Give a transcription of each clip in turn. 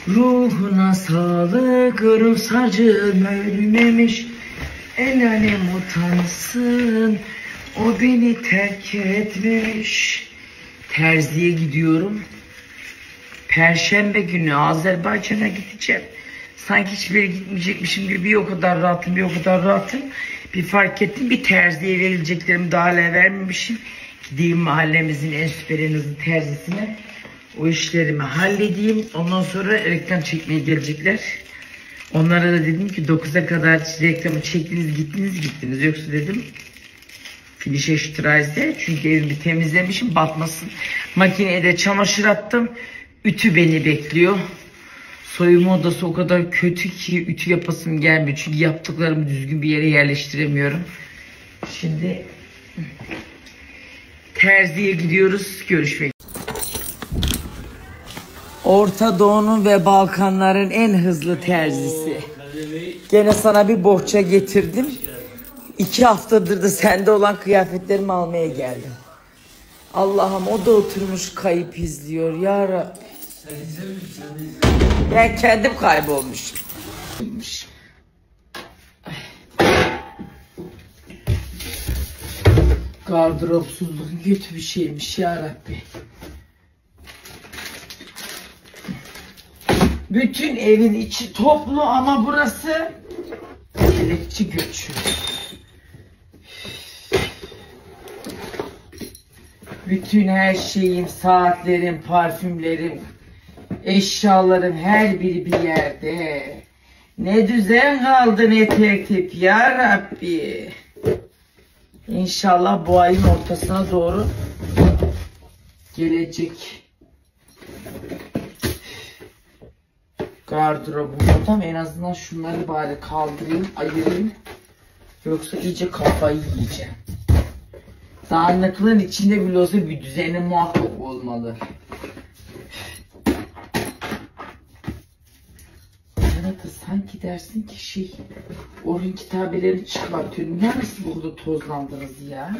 Ruhuna sağlık, ruhsarcım ölmemiş. El alem utansın, o beni terk etmemiş. Terziye gidiyorum. Perşembe günü Azerbaycan'a gideceğim. Sanki hiçbir yere gitmeyecekmişim gibi bir o kadar rahatım, bir o kadar rahatım. Bir fark ettim, bir terziye verileceklerimi daha hala vermemişim. Gideyim mahallemizin en süper en hızlı terzisine. O işlerimi halledeyim. Ondan sonra reklam çekmeye gelecekler. Onlara da dedim ki 9'a kadar reklamı çektiniz gittiniz. Yoksa dedim finişe ştrayze. Çünkü evimi temizlemişim batmasın. Makineye de çamaşır attım. Ütü beni bekliyor. Soyunma odası o kadar kötü ki ütü yapasım gelmiyor. Çünkü yaptıklarımı düzgün bir yere yerleştiremiyorum. Şimdi terziye gidiyoruz. Görüşmek. Orta Doğu'nun ve Balkanların en hızlı terzisi. Gene sana bir bohça getirdim. 2 haftadır da sende olan kıyafetlerimi almaya geldim. Allah'ım, o da oturmuş kayıp izliyor ya Rabbi. Ben kendim kaybolmuşum. Gardıropsuzluk kötü bir şeymiş ya Rabbi. Bütün evin içi toplu ama burası elekçi göçü. Bütün her şeyim, saatlerim, parfümlerim, eşyalarım her biri bir yerde. Ne düzen kaldı ne tertip ya Rabbi. İnşallah bu ayın ortasına doğru gelecek. Gardırobum tam, en azından şunları bari kaldırayım, ayırayım. Yoksa iyice kafayı yiyeceğim. Dağınıklığın içinde bile olsa bir düzeni muhakkak olmalı. Arada sanki dersin ki oyun kitabelerini çıkartıyorum. Neresi burada tozlandınız ya?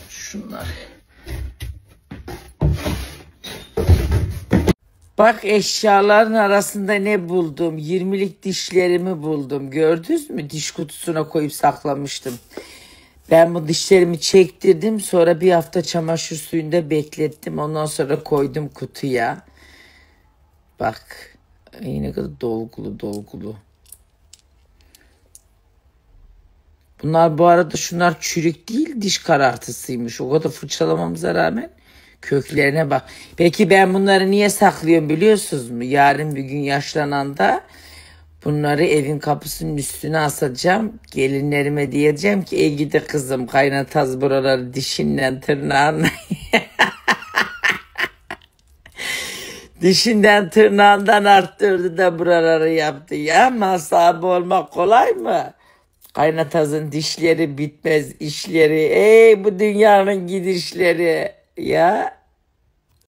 Şunlar. Bak, eşyaların arasında ne buldum? 20'lik dişlerimi buldum. Gördünüz mü? Diş kutusuna koyup saklamıştım. Ben bu dişlerimi çektirdim. Sonra bir hafta çamaşır suyunda beklettim. Ondan sonra koydum kutuya. Bak. Ne kadar dolgulu. Bunlar bu arada, şunlar çürük değil, diş karartısıymış. O kadar fırçalamamıza rağmen köklerine bak. Peki ben bunları niye saklıyorum biliyorsunuz mu? Yarın bir gün yaşlananda bunları evin kapısının üstüne asacağım. Gelinlerime diyeceğim ki gidi kızım, kaynataz buraları dişinden tırnağına. Dişinden tırnağından arttırdı da buraları yaptı. Ya masabı olmak kolay mı? Kaynatazın dişleri bitmez işleri. Ey bu dünyanın gidişleri ya.